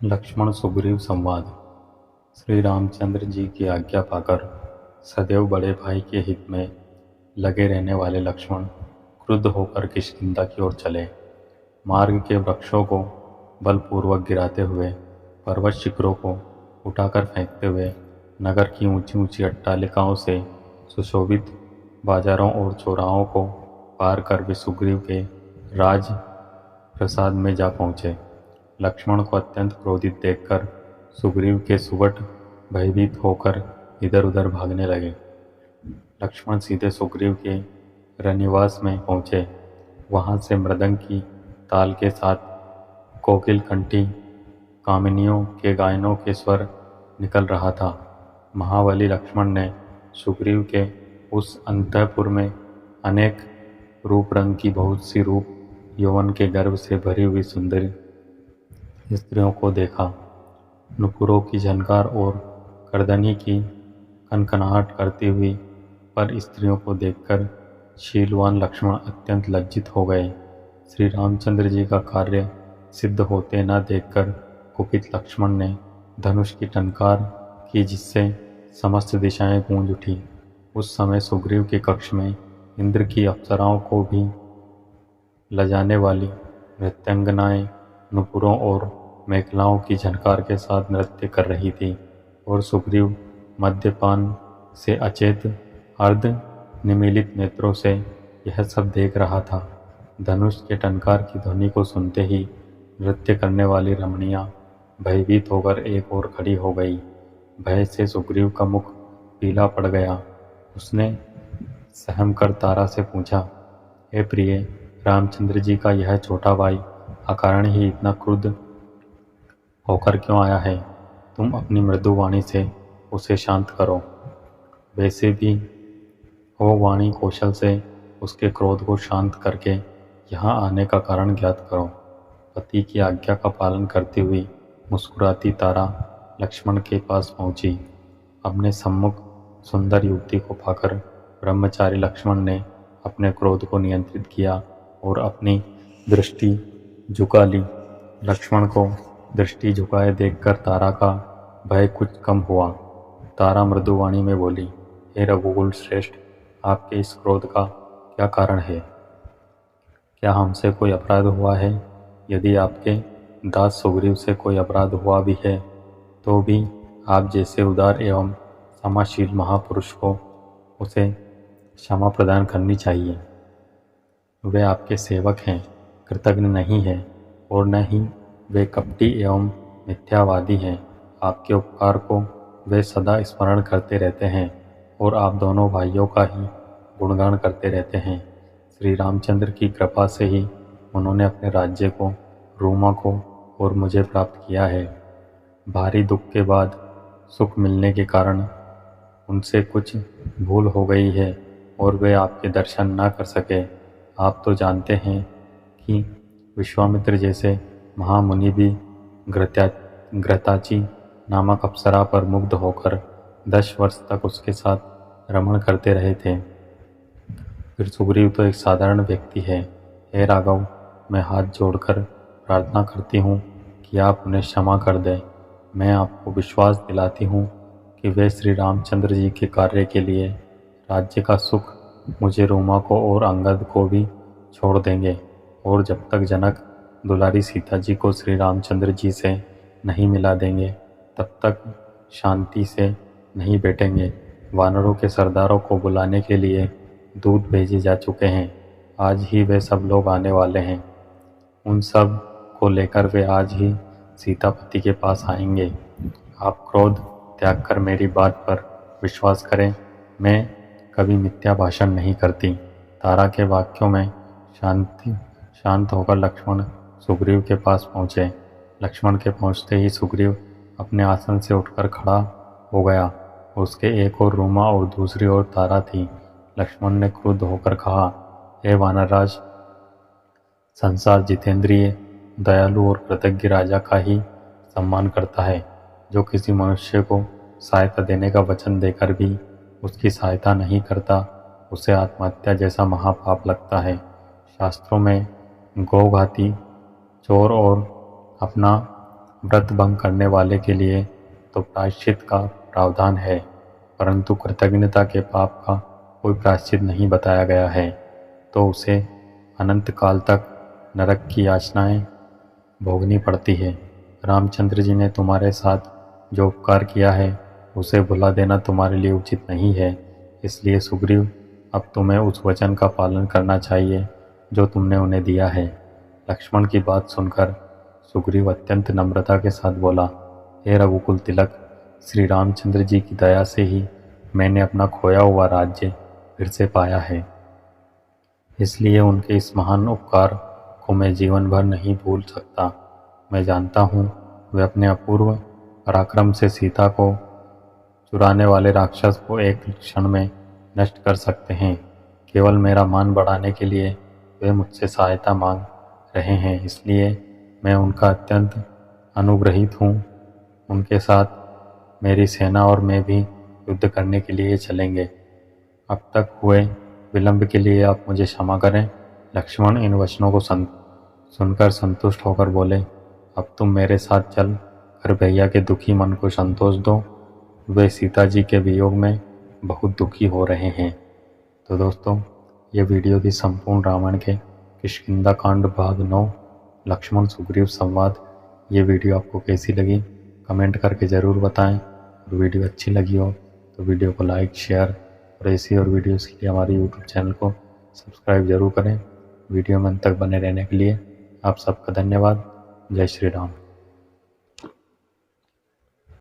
लक्ष्मण सुग्रीव संवाद। श्री रामचंद्र जी की आज्ञा पाकर सदैव बड़े भाई के हित में लगे रहने वाले लक्ष्मण क्रुद्ध होकर किष्किंधा की ओर चले। मार्ग के वृक्षों को बलपूर्वक गिराते हुए, पर्वत शिखरों को उठाकर फेंकते हुए, नगर की ऊंची ऊंची अट्टालिकाओं से सुशोभित बाजारों और चौराहों को पार कर वे सुग्रीव के राज प्रसाद में जा पहुँचे। लक्ष्मण को अत्यंत क्रोधित देखकर सुग्रीव के सुबट भयभीत होकर इधर उधर भागने लगे। लक्ष्मण सीधे सुग्रीव के रनिवास में पहुँचे। वहाँ से मृदंग की ताल के साथ कोकिल कंठी कामिनियों के गायनों के स्वर निकल रहा था। महाबली लक्ष्मण ने सुग्रीव के उस अंतःपुर में अनेक रूप रंग की बहुत सी रूप यौवन के गर्भ से भरी हुई सुंदर स्त्रियों को देखा। नुपुरों की झनकार और करदनी की कनकनाहट करती हुई पर स्त्रियों को देखकर शीलवान लक्ष्मण अत्यंत लज्जित हो गए। श्री रामचंद्र जी का कार्य सिद्ध होते न देखकर कुपित लक्ष्मण ने धनुष की टंकार की, जिससे समस्त दिशाएं गूंज उठी। उस समय सुग्रीव के कक्ष में इंद्र की अप्सराओं को भी लजाने वाली नृत्यांगनाएं नुपुरों और मेखलाओं की झनकार के साथ नृत्य कर रही थी, और सुग्रीव मद्यपान से अचेत अर्ध निमीलित नेत्रों से यह सब देख रहा था। धनुष के टंकार की ध्वनि को सुनते ही नृत्य करने वाली रमणियां भयभीत होकर एक ओर खड़ी हो गई। भय से सुग्रीव का मुख पीला पड़ गया। उसने सहम कर तारा से पूछा, हे प्रिय, रामचंद्र जी का यह छोटा भाई अकारण ही इतना क्रुद्ध होकर क्यों आया है? तुम अपनी मृदु वाणी से उसे शांत करो। वैसे भी वो वाणी कौशल से उसके क्रोध को शांत करके यहाँ आने का कारण ज्ञात करो। पति की आज्ञा का पालन करती हुई मुस्कुराती तारा लक्ष्मण के पास पहुंची। अपने सम्मुख सुंदर युवती को पाकर ब्रह्मचारी लक्ष्मण ने अपने क्रोध को नियंत्रित किया और अपनी दृष्टि झुका ली। लक्ष्मण को दृष्टि झुकाए देखकर तारा का भय कुछ कम हुआ। तारा मृदुवाणी में बोली, हे रघुकुल श्रेष्ठ, आपके इस क्रोध का क्या कारण है? क्या हमसे कोई अपराध हुआ है? यदि आपके दास सुग्रीव से कोई अपराध हुआ भी है तो भी आप जैसे उदार एवं क्षमाशील महापुरुष को उसे क्षमा प्रदान करनी चाहिए। वे आपके सेवक हैं, कृतज्ञ नहीं हैं, और न ही वे कपटी एवं मिथ्यावादी हैं। आपके उपकार को वे सदा स्मरण करते रहते हैं और आप दोनों भाइयों का ही गुणगान करते रहते हैं। श्री रामचंद्र की कृपा से ही उन्होंने अपने राज्य को, रूमा को और मुझे प्राप्त किया है। भारी दुख के बाद सुख मिलने के कारण उनसे कुछ भूल हो गई है और वे आपके दर्शन न कर सके। आप तो जानते हैं कि विश्वामित्र जैसे महामुनि भी घृताची नामक अप्सरा पर मुग्ध होकर 10 वर्ष तक उसके साथ रमण करते रहे थे। फिर सुग्रीव तो एक साधारण व्यक्ति है। हे राघव, मैं हाथ जोड़कर प्रार्थना करती हूँ कि आप उन्हें क्षमा कर दें। मैं आपको विश्वास दिलाती हूँ कि वे श्री रामचंद्र जी के कार्य के लिए राज्य का सुख मुझे, रोमा को और अंगद को भी छोड़ देंगे, और जब तक जनक दुलारी सीता जी को श्री रामचंद्र जी से नहीं मिला देंगे तब तक शांति से नहीं बैठेंगे। वानरों के सरदारों को बुलाने के लिए दूत भेजे जा चुके हैं। आज ही वे सब लोग आने वाले हैं। उन सब को लेकर वे आज ही सीतापति के पास आएंगे। आप क्रोध त्याग कर मेरी बात पर विश्वास करें। मैं कभी मिथ्या भाषण नहीं करती। तारा के वाक्यों में शांत होकर लक्ष्मण सुग्रीव के पास पहुँचे। लक्ष्मण के पहुँचते ही सुग्रीव अपने आसन से उठकर खड़ा हो गया। उसके एक ओर रूमा और दूसरी ओर तारा थी। लक्ष्मण ने क्रुद्ध होकर कहा, हे वानरराज, संसार जितेंद्रिय, दयालु और कृतज्ञ राजा का ही सम्मान करता है। जो किसी मनुष्य को सहायता देने का वचन देकर भी उसकी सहायता नहीं करता, उसे आत्महत्या जैसा महापाप लगता है। शास्त्रों में गौघाती, चोर और अपना व्रत भंग करने वाले के लिए तो प्रायश्चित का प्रावधान है, परंतु कृतज्ञता के पाप का कोई प्रायश्चित नहीं बताया गया है, तो उसे अनंत काल तक नरक की यातनाएं भोगनी पड़ती है। रामचंद्र जी ने तुम्हारे साथ जो उपकार किया है उसे भुला देना तुम्हारे लिए उचित नहीं है। इसलिए सुग्रीव, अब तुम्हें उस वचन का पालन करना चाहिए जो तुमने उन्हें दिया है। लक्ष्मण की बात सुनकर सुग्रीव अत्यंत नम्रता के साथ बोला, हे रघुकुल तिलक, श्री रामचंद्र जी की दया से ही मैंने अपना खोया हुआ राज्य फिर से पाया है। इसलिए उनके इस महान उपकार को मैं जीवन भर नहीं भूल सकता। मैं जानता हूँ वे अपने अपूर्व पराक्रम से सीता को चुराने वाले राक्षस को एक क्षण में नष्ट कर सकते हैं। केवल मेरा मान बढ़ाने के लिए वे मुझसे सहायता मांग रहे हैं, इसलिए मैं उनका अत्यंत अनुग्रहित हूँ। उनके साथ मेरी सेना और मैं भी युद्ध करने के लिए चलेंगे। अब तक हुए विलंब के लिए आप मुझे क्षमा करें। लक्ष्मण इन वचनों को सुनकर संतुष्ट होकर बोले, अब तुम मेरे साथ चल कर भैया के दुखी मन को संतोष दो। वे सीता जी के वियोग में बहुत दुखी हो रहे हैं। तो दोस्तों, ये वीडियो थी संपूर्ण रामायण के किष्किंधा कांड भाग 9 लक्ष्मण सुग्रीव संवाद। ये वीडियो आपको कैसी लगी कमेंट करके ज़रूर बताएं, और वीडियो अच्छी लगी हो तो वीडियो को लाइक, शेयर और ऐसी और वीडियोस के लिए हमारे यूट्यूब चैनल को सब्सक्राइब जरूर करें। वीडियो में अंत तक बने रहने के लिए आप सबका धन्यवाद। जय श्री राम।